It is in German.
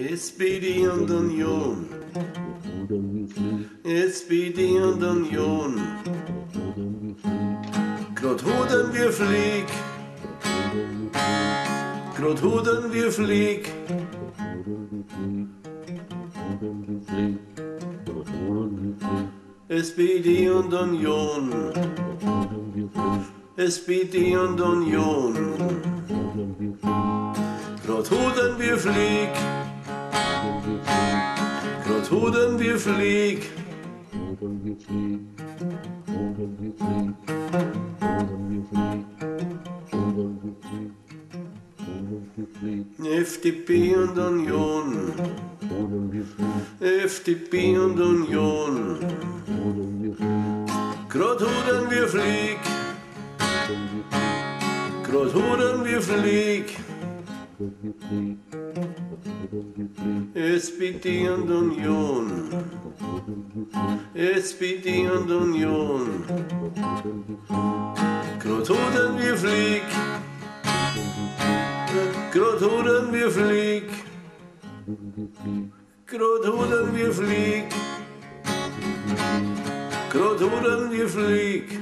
SPD und Union. SPD und Union. Grod Hodan wia Fleeg. Grod Hodan wia Fleeg. SPD und Union. SPD und Union. Grod Hodan wia Fleeg. Grod Hodan wia Fleeg. FDP und Union. FDP und Union. Grod Hodan wia Fleeg. Grod Hodan wia Fleeg. SPD und Union. SPD und Union. Grod Hodan wia Fleeg. Grod Hodan wia Fleeg. Grod Hodan wia Fleeg. Grod Hodan wia Fleeg.